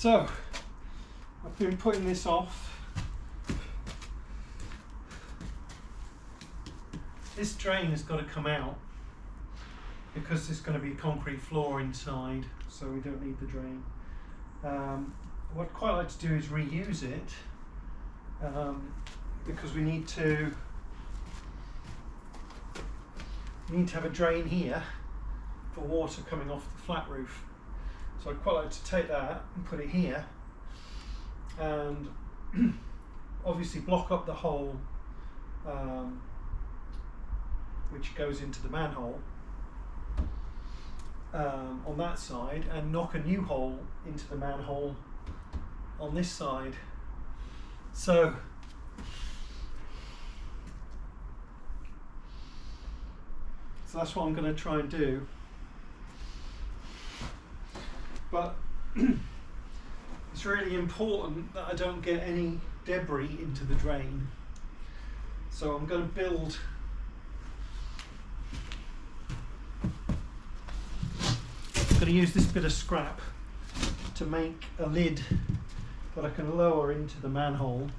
So I've been putting this off. This drain has got to come out because there's going to be concrete floor inside, so we don't need the drain. What I'd quite like to do is reuse it because we need to have a drain here for water coming off the flat roof. So I'd quite like to take that and put it here and obviously block up the hole which goes into the manhole on that side, and knock a new hole into the manhole on this side. So that's what I'm going to try and do. But it's really important that I don't get any debris into the drain. So I'm going to build I'm going to use this bit of scrap to make a lid that I can lower into the manhole.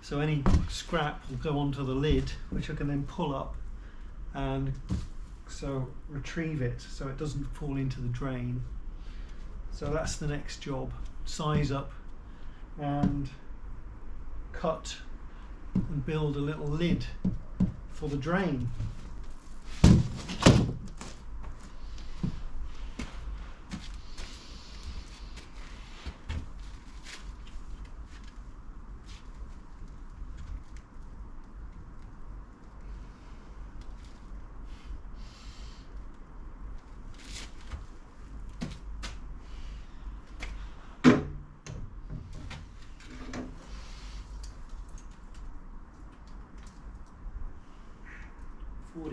So any scrap will go onto the lid, which I can then pull up and so retrieve it so it doesn't fall into the drain. So that's the next job. Size up and cut and build a little lid for the drain.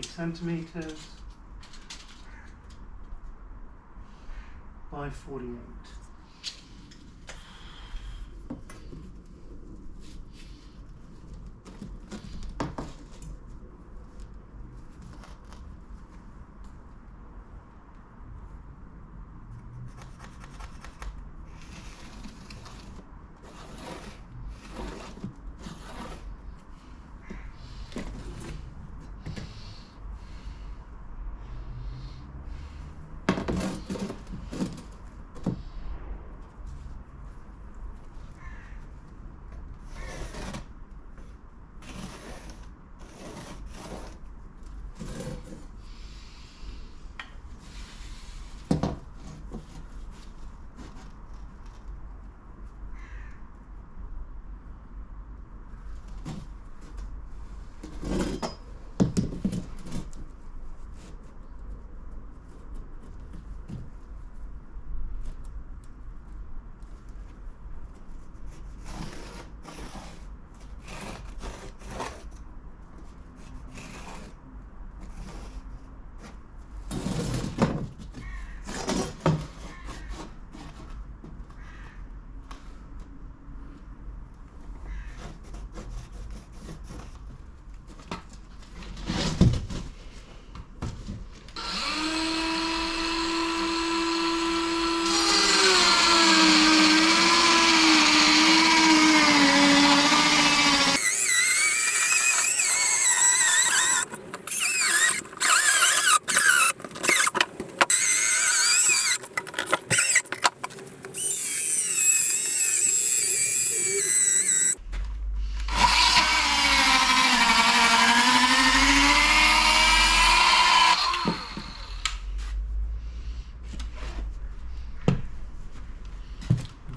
Centimeters by 48.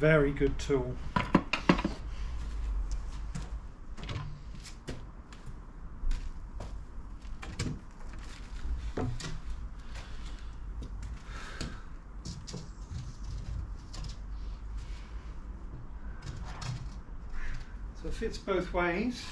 Very good tool. So it fits both ways.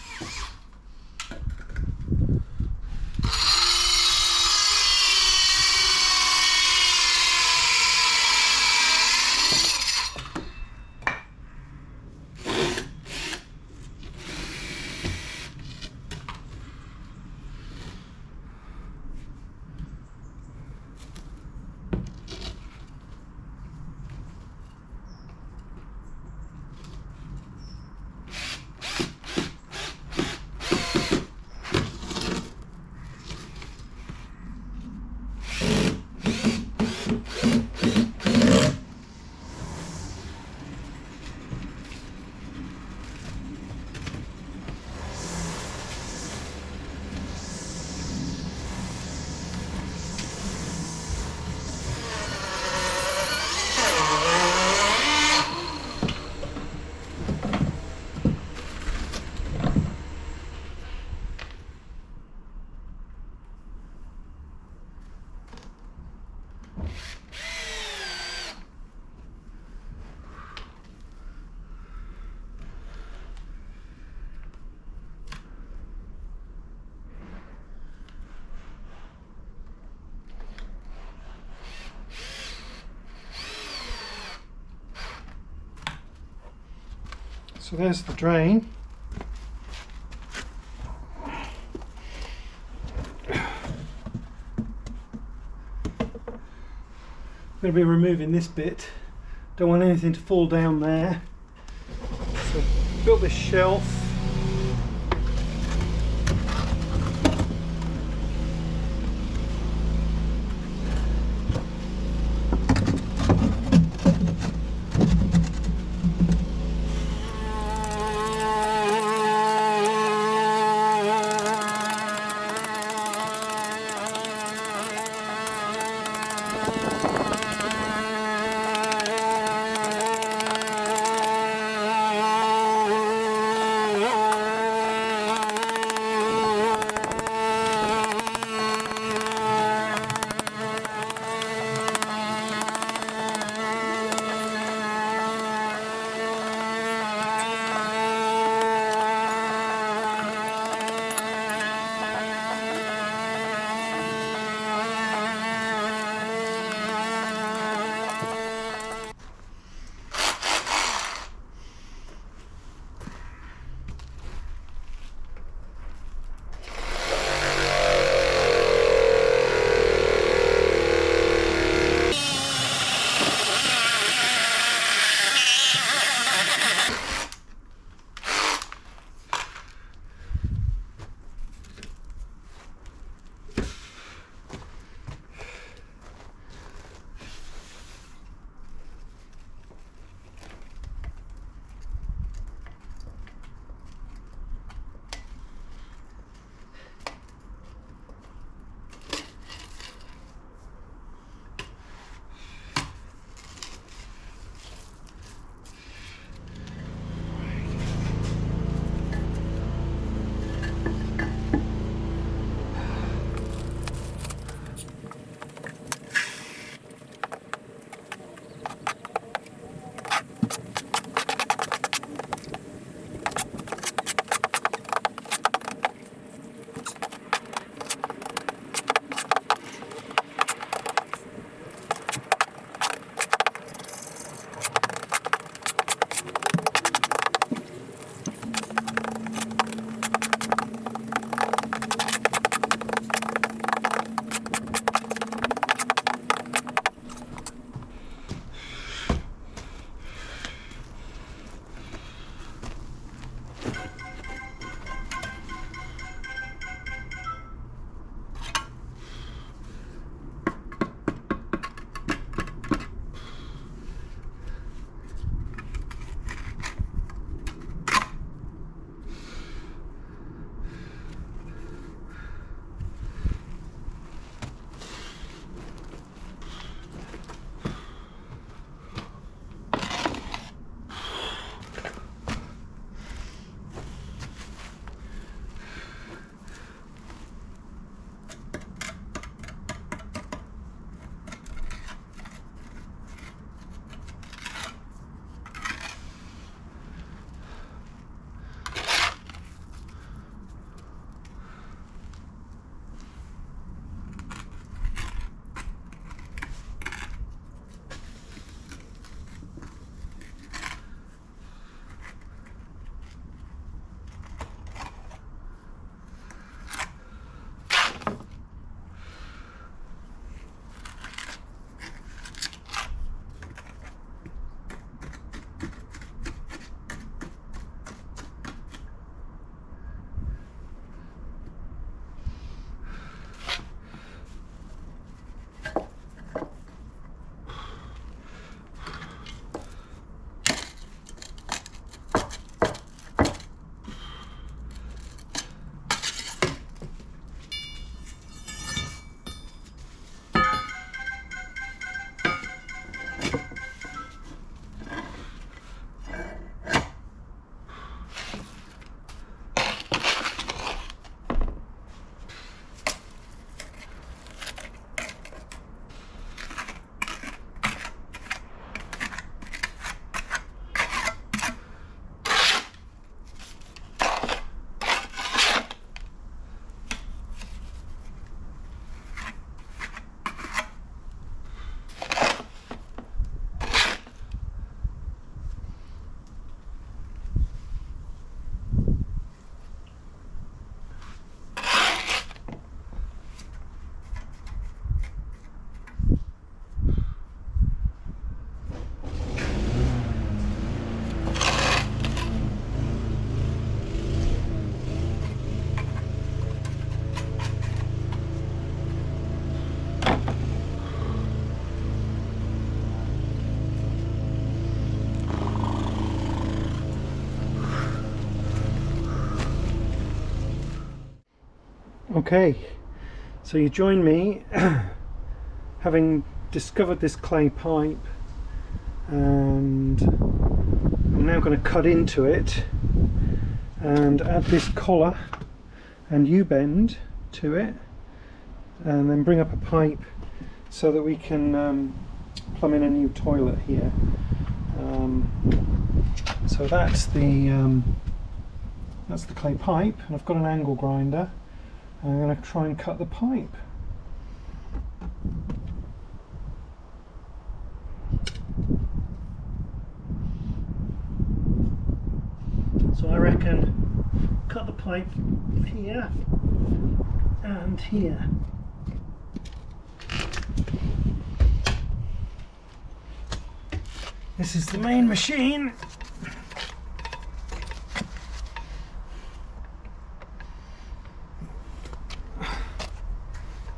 So there's the drain. I'm going to be removing this bit. Don't want anything to fall down there. So built this shelf. Okay, so you join me having discovered this clay pipe, and I'm now going to cut into it and add this collar and U-bend to it, and then bring up a pipe so that we can plumb in a new toilet here. So that's the clay pipe, and I've got an angle grinder, and I'm going to try and cut the pipe. So I reckon cut the pipe here and here. This is the main machine.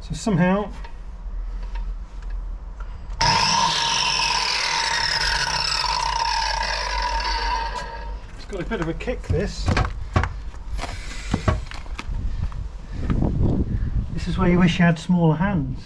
So somehow it's got a bit of a kick, this. This is where you wish you had smaller hands.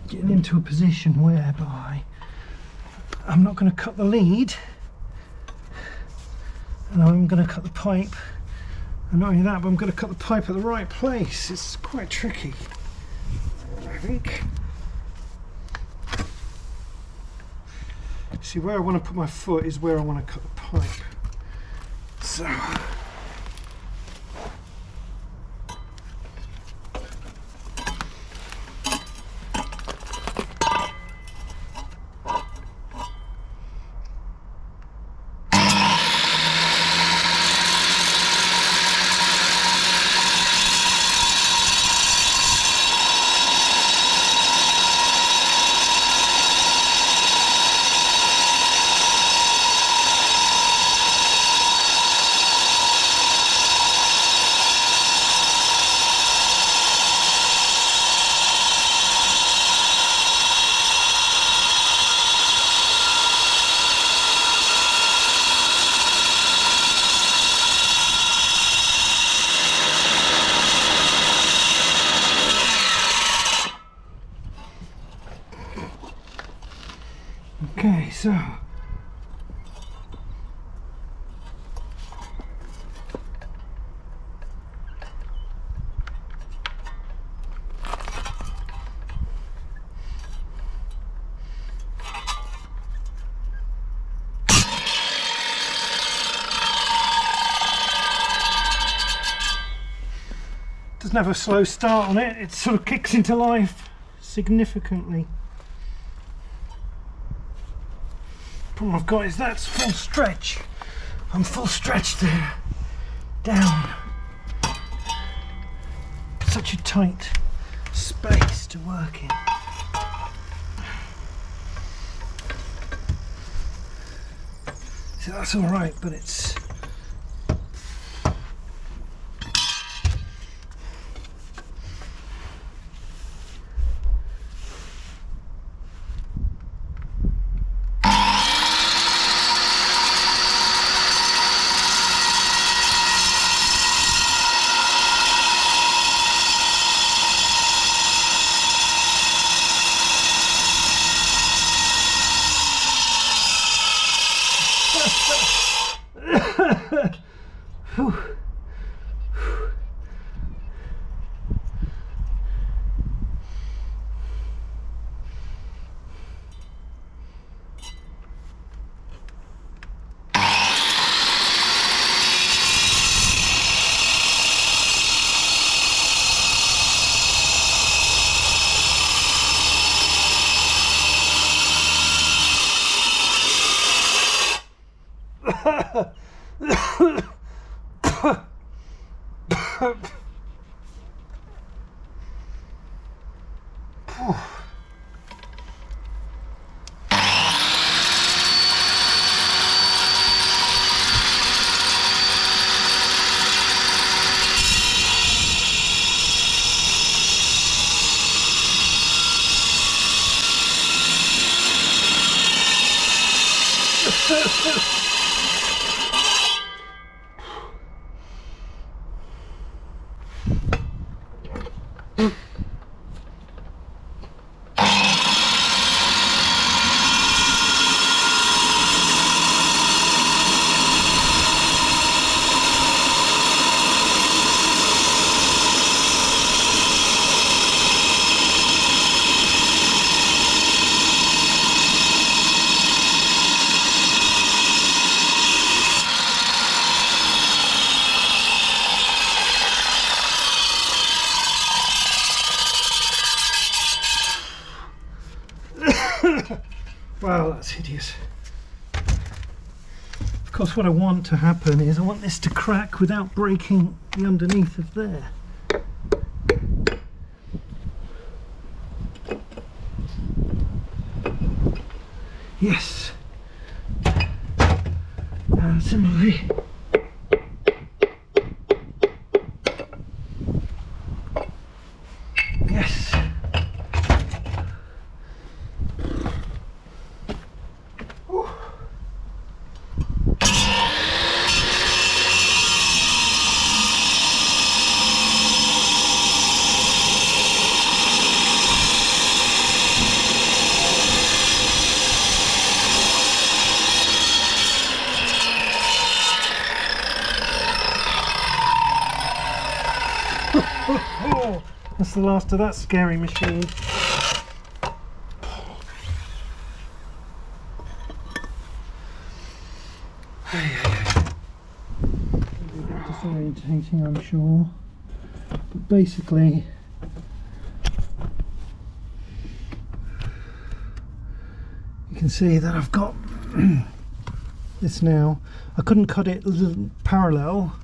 Getting into a position whereby I'm not going to cut the lead, and I'm going to cut the pipe, and not only that, but I'm going to cut the pipe at the right place. It's quite tricky, I think. See, where I want to put my foot is where I want to cut the pipe. So okay, so doesn't have a slow start on it, it sort of kicks into life significantly. Problem I've got is that's full stretch. I'm full stretch there, down. Such a tight space to work in. So that's all right, but it's Wow, that's hideous. Of course, what I want to happen is I want this to crack without breaking the underneath of there. Yes. And similarly. Yes. Ooh. Oh, that's the last of that scary machine. Disorientating, I'm sure, but basically you can see that I've got this now. I couldn't cut it parallel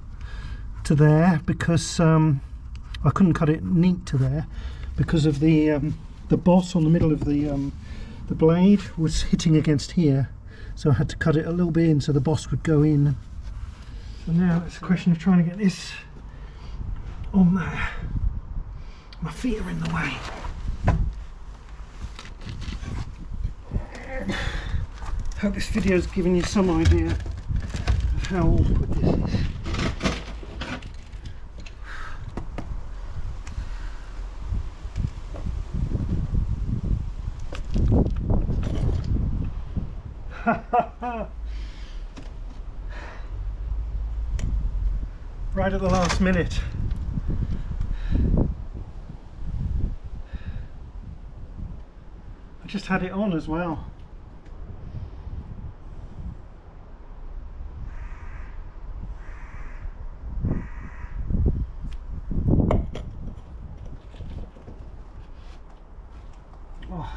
to there because I couldn't cut it neat to there because of the boss on the middle of the blade was hitting against here, so I had to cut it a little bit in so the boss would go in. So now it's a question of trying to get this on there. My feet are in the way. Hope this video's giving you some idea of how awkward this is. Right at the last minute. I just had it on as well. Oh.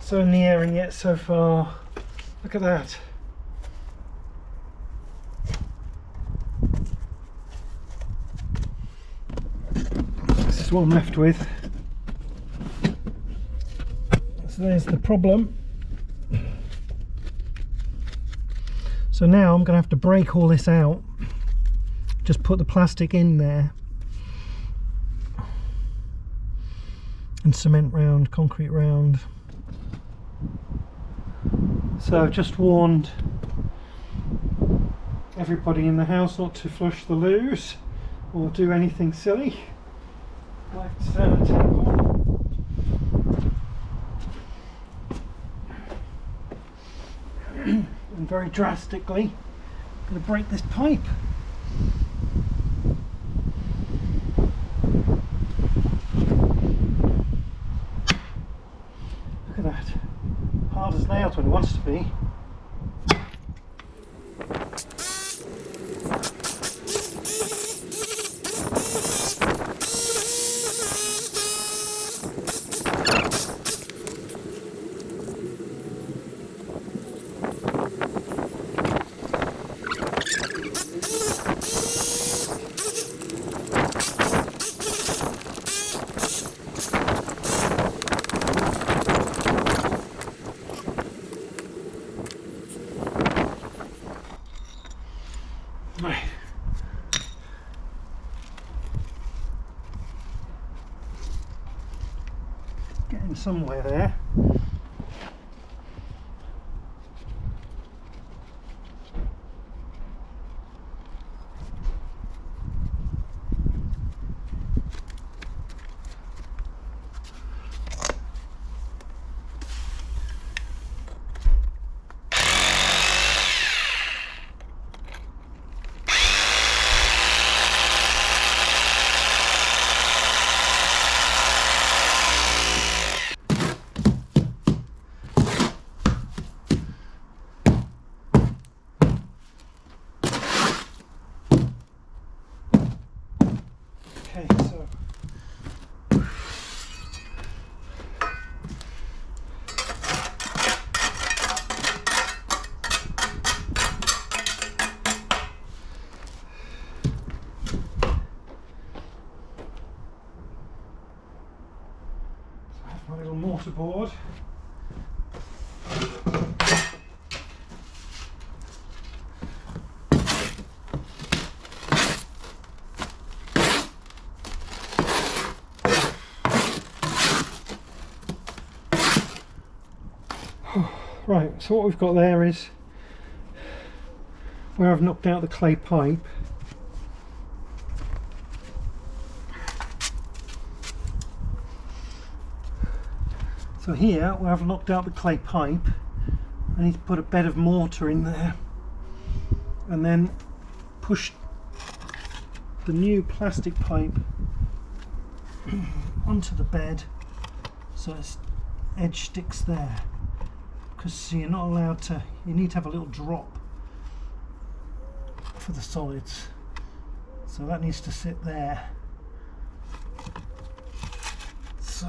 So in the air and yet so far. Look at that. This is what I'm left with. So there's the problem. So now I'm going to have to break all this out. Just put the plastic in there. And cement round, concrete round. So I've just warned everybody in the house not to flush the loos or do anything silly like turn a tap on. And very drastically I'm going to break this pipe. Look at that. Hard as nails when it wants to be. somewhere there. Okay, so I have my little mortar board. Right, so what we've got there is where I've knocked out the clay pipe. So here, where I've knocked out the clay pipe, I need to put a bed of mortar in there and then push the new plastic pipe onto the bed so its edge sticks there. Because you're not allowed to, you need to have a little drop for the solids, so that needs to sit there. So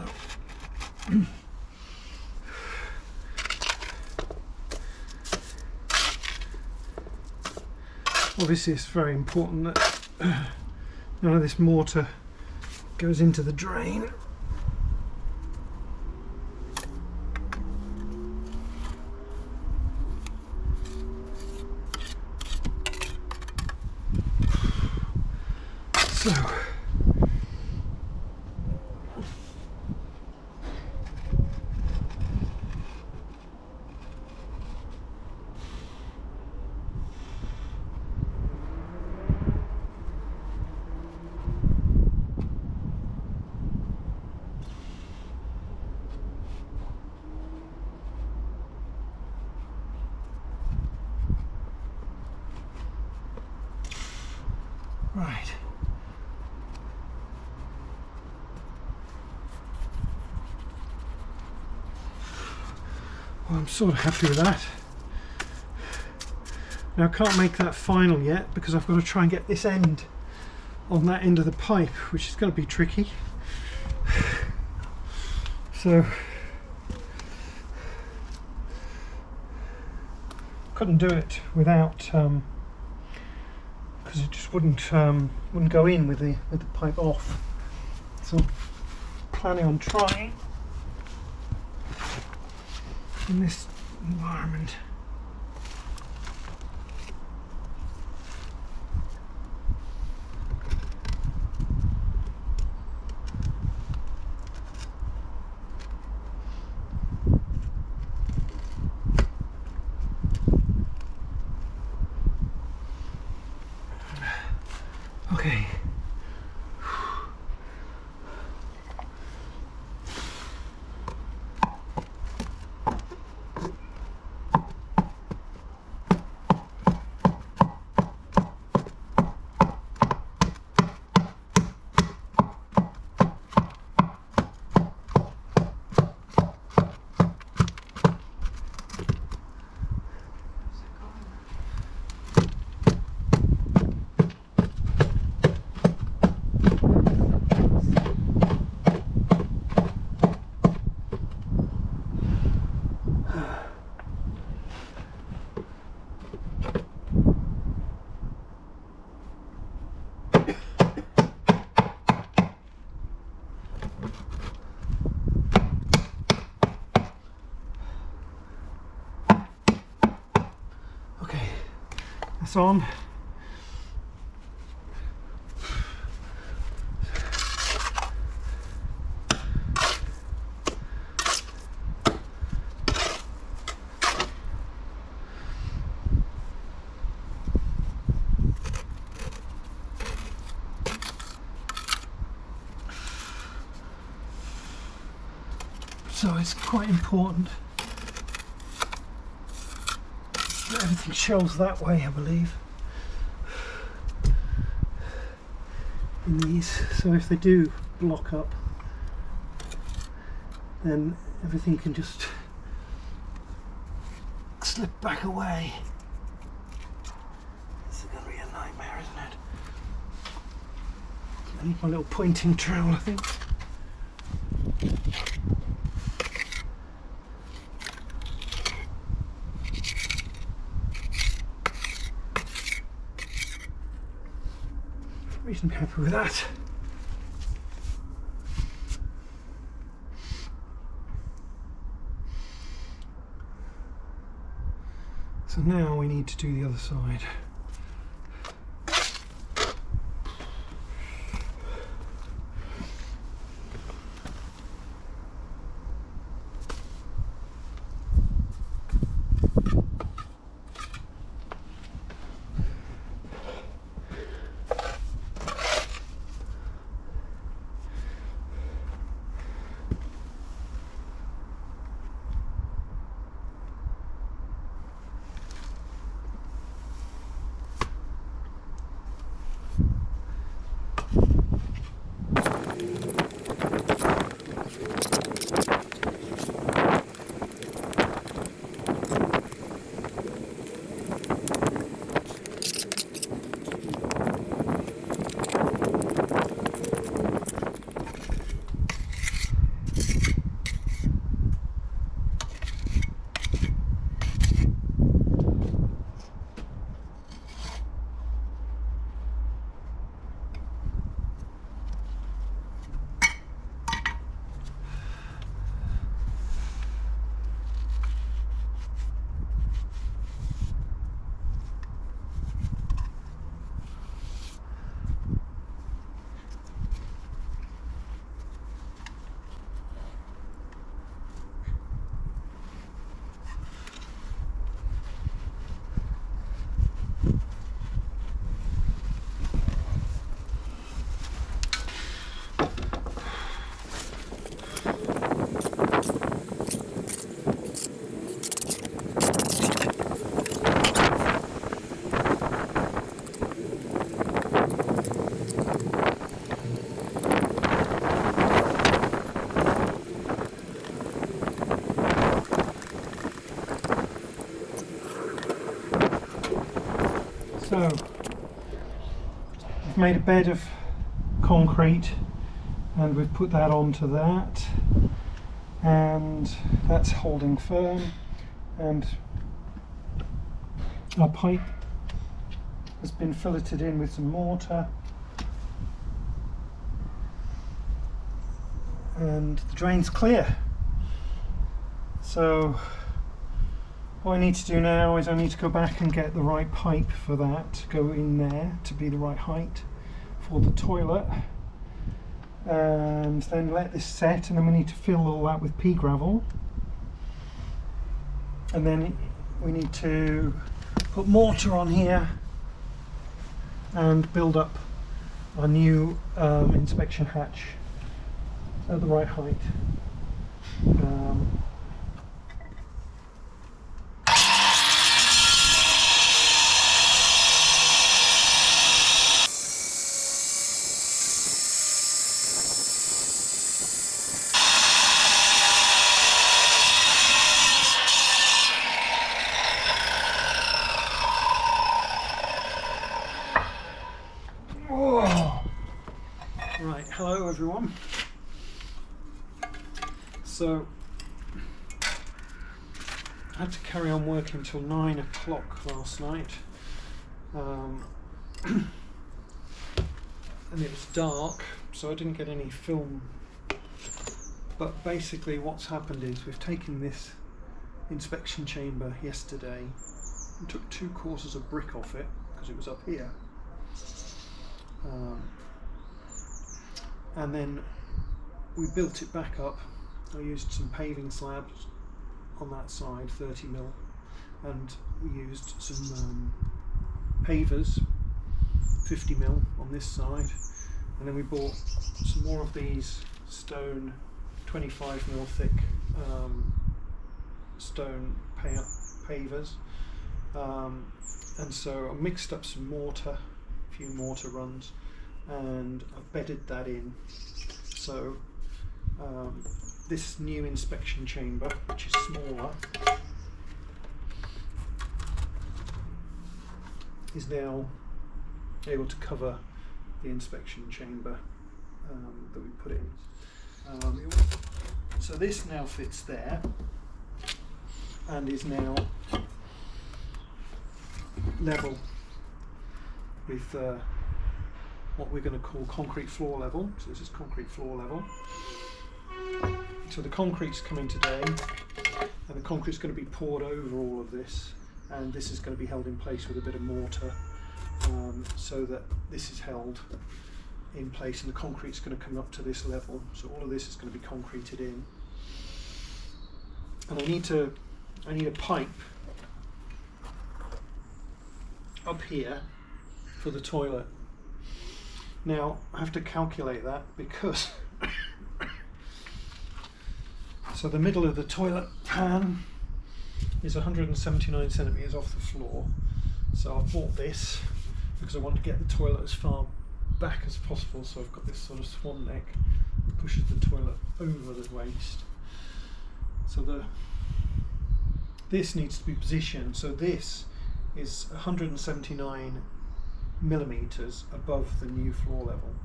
obviously it's very important that none of this mortar goes into the drain. So right. Well, I'm sort of happy with that. Now I can't make that final yet because I've got to try and get this end on that end of the pipe, which is going to be tricky. So couldn't do it without because it just wouldn't go in with the pipe off. So I'm planning on trying in this environment. Okay. That's on. So it's quite important that everything shows that way, I believe, in these. So if they do block up, then everything can just slip back away. This is going to be a nightmare, isn't it? I need my little pointing trowel, I think. Reasonably happy with that. So now we need to do the other side. So, we've made a bed of concrete and we've put that onto that, and that's holding firm, and our pipe has been filleted in with some mortar, and the drain's clear. So what I need to do now is I need to go back and get the right pipe for that to go in there to be the right height for the toilet, and then let this set, and then we need to fill all that with pea gravel, and then we need to put mortar on here and build up our new inspection hatch at the right height. Right, hello everyone. So I had to carry on working till 9 o'clock last night, and it was dark, so I didn't get any film. But basically what's happened is we've taken this inspection chamber yesterday and took 2 courses of brick off it because it was up here. And then we built it back up. I used some paving slabs on that side, 30mm, and we used some pavers, 50mm on this side, and then we bought some more of these stone 25mm thick stone pavers, and so I mixed up some mortar, a few mortar runs, and I bedded that in. So this new inspection chamber, which is smaller, is now able to cover the inspection chamber that we put in. So this now fits there and is now level with what we're going to call concrete floor level. So this is concrete floor level. So the concrete's coming today, and the concrete's going to be poured over all of this, and this is going to be held in place with a bit of mortar, so that this is held in place, and the concrete's going to come up to this level. So all of this is going to be concreted in, and I need a pipe up here for the toilet. Now I have to calculate that because so the middle of the toilet pan is 179 centimetres off the floor. So I bought this because I want to get the toilet as far back as possible. So I've got this sort of swan neck that pushes the toilet over the waist. So this needs to be positioned. So this is 179 millimetres above the new floor level.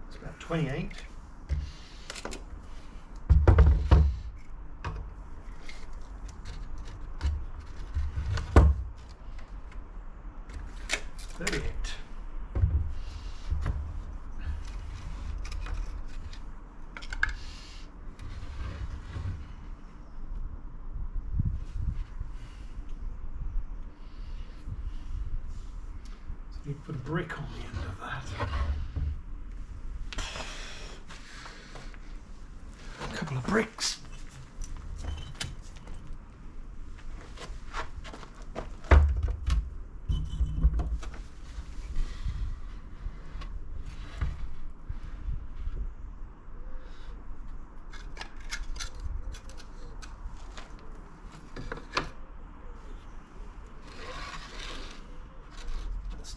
It's about 28. You put a brick on the end of that. A couple of bricks.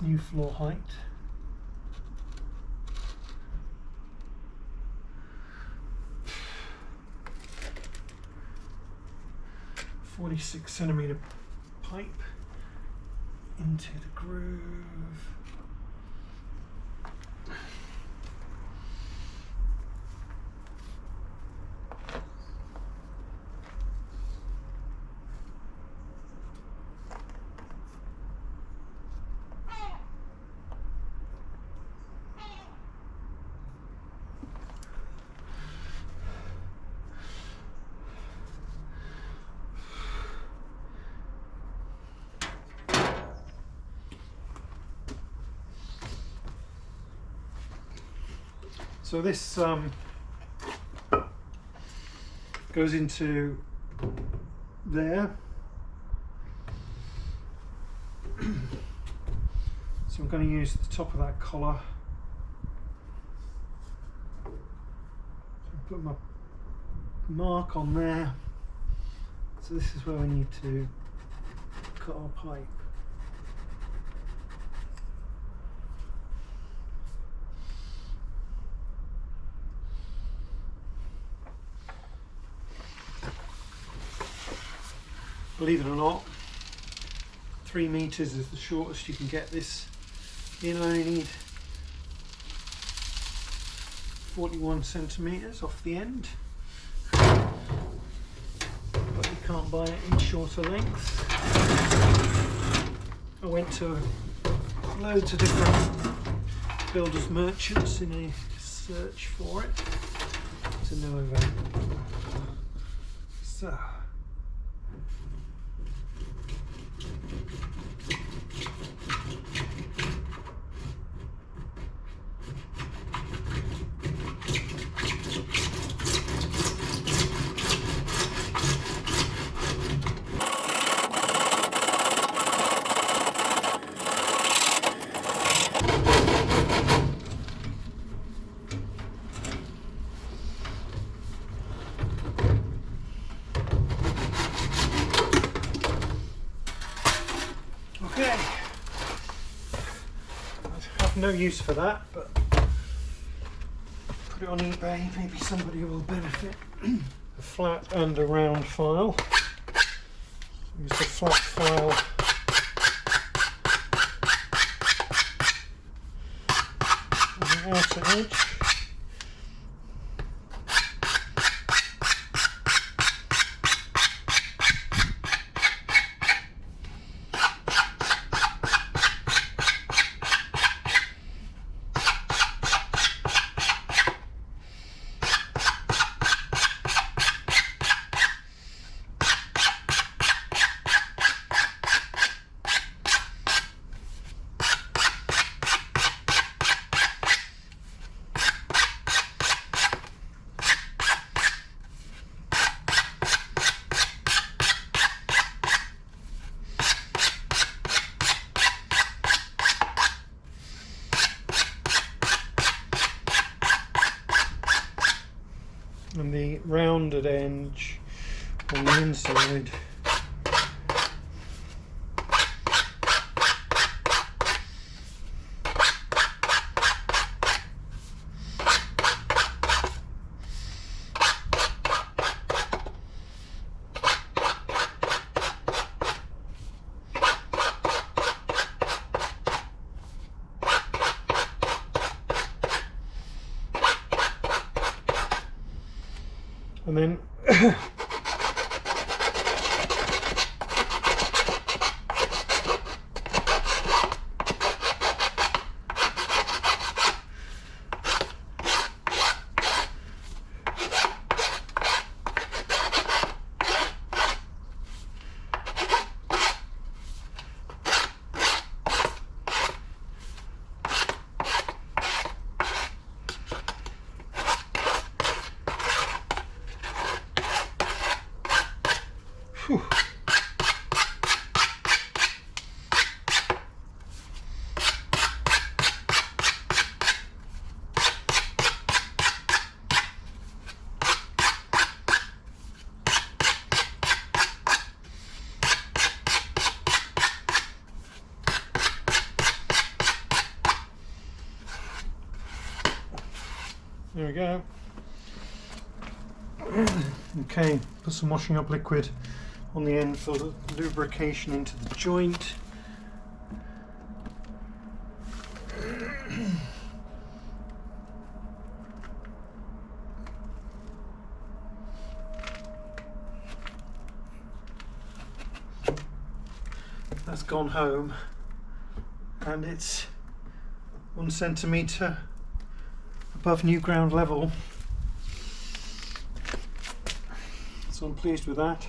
New floor height. .46 centimetre pipe into the groove. So this goes into there. So I'm going to use the top of that collar. So put my mark on there. So this is where we need to cut our pipe. Believe it or not, 3 meters is the shortest you can get this in. I only need 41 centimeters off the end, but you can't buy it in shorter lengths. I went to loads of different builders merchants in a search for it, to no avail. So no use for that, but put it on eBay, maybe somebody will benefit. A flat and a round file. Use the flat file on the outer edge. And the rounded edge on the inside. And then whew. There we go. Okay, put some washing up liquid on the end for the lubrication into the joint. That's gone home, and it's 1 centimetre above new ground level, so I'm pleased with that.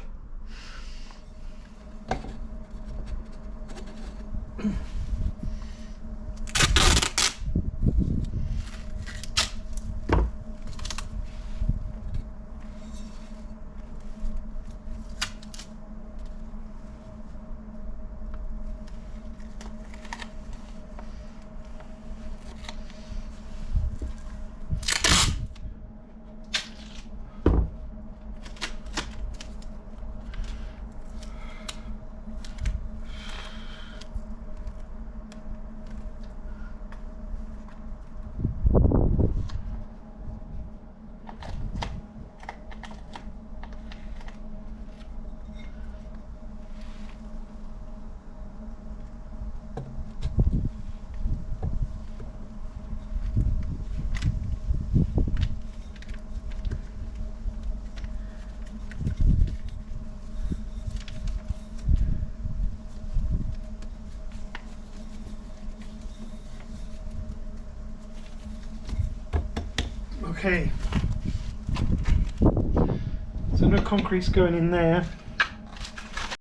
Okay, so no concrete's going in there.